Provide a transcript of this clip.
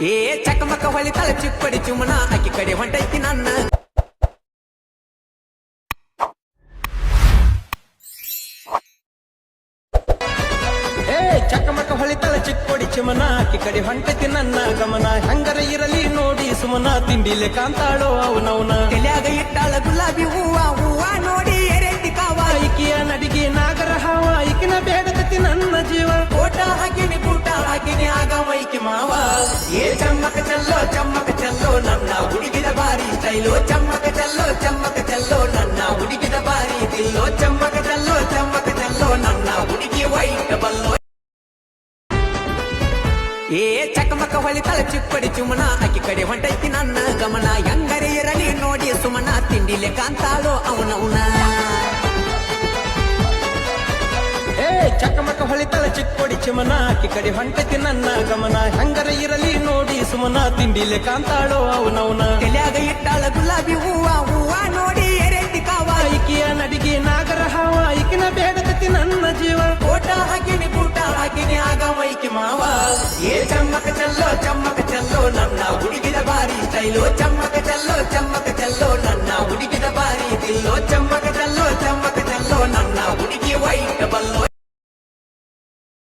ಏ ಚಕಮಕ ಹೊಳಿತಾಳ ಚಿಕ್ಕಡಿ ಚುಮನ ಆಕಿ ಕಡೆ ಹೊಂಟೈತಿ ನನ್ನ ಚಕಮಕ ಹೊಳಿತಾಳ ಚಿಕ್ಕೋಡಿ ಚಿಮನ ಆಕಿ ಕಡೆ ಹೊಂಟೈತಿ ನನ್ನ ಗಮನ ಹಂಗರ ಇರಲಿ ನೋಡಿ ಸುಮನ ತಿಂಡಿಲೆ ಕಾಂತಾಳೋ ಅವನವನ ತಲ್ಯಾಗ ಇಟ್ಟಾಳ ಗುಲಾಬಿ ಹೂವ ಹೂವ ನೋಡಿ ಎರೆಂಟಿ ಕಾವ ಈಕಿಯ ನಡಿಗೆ ನಾಗರ ಹಾವ ಈಕಿನ ಬೇಡದತಿ ನನ್ನ ಜೀವ ಕೋಟ ಹಾಕಿನಿ ಕೂಟ ಹಾಕಿನಿ ಆಗ ಮೈಕಿ ಮಾವ ಏ ಚಮ್ಮಕ ಚಲ್ಲೋ ನನ್ನ ಹುಡುಗಿದ ಬಾರಿ ಸ್ಟೈಲು ಚಮ್ಮಕ ಚಲ್ಲೋ ನನ್ನ ಹುಡುಗಿದ ಬಾರಿ ದಿಲ್ಲೋ ಚಮ್ಮಕ ಚಲ್ಲೋ ನನ್ನ ಹುಡುಗಿ ವೈಟ್ ಬಲ್ಲೋ ಏ ಚಕಮಕ ಹೊಳಿತಾಳ ಚಿಕ್ಕಡಿ ಚುಮನ ಆಕಿ ಕಡೆ ಹೊಂಟೈತಿ ನನ್ನ ಗಮನ ಹೆಂಗರೆ ಇರಲಿ ನೋಡಿ ಸುಮನ ತಿಂಡಿಲೆ ಕಾಂತಾಳೋ ಅವನವನ ಚಕಮಕ ಹೊಳಿತಾಳ ಚಿಕ್ಕೋಡಿ ಚಿಮನ ಆಕಿ ಕಡೆ ಹೊಂಟೈತಿ ನನ್ನ ಗಮನ ಹಂಗರ ಇರಲಿ ನೋಡಿ ಸುಮನ ತಿಂಡಿಲೆ ಕಾಂತಾಳೋ ಅವನವನ ತಲ್ಯಾಗ ಇಟ್ಟಾಳ ಗುಲಾಬಿ ಹೂವ ಹೂವ ನೋಡಿ ಎರೆಂಟಿ ಕಾವ ಈಕಿಯ ನಡಿಗೆ ನಾಗರ ಹಾವ ಈಕಿನ ಬೇಡದತಿ ನನ್ನ ಜೀವ ಕೋಟ ಹಾಕಿನಿ ಕೂಟ ಹಾಕಿನಿ ಆಗ ಮೈಕಿ ಮಾವ ಏ ಚಮ್ಮಕ ಚಲ್ಲೋ ನನ್ನ ಹುಡುಗಿದ ಬಾರಿ ಸ್ಟೈಲು ಚಮ್ಮಕ ಚಲ್ಲೋ ನನ್ನ ಹುಡುಗಿದ ಬಾರಿ ದಿಲ್ಲೋ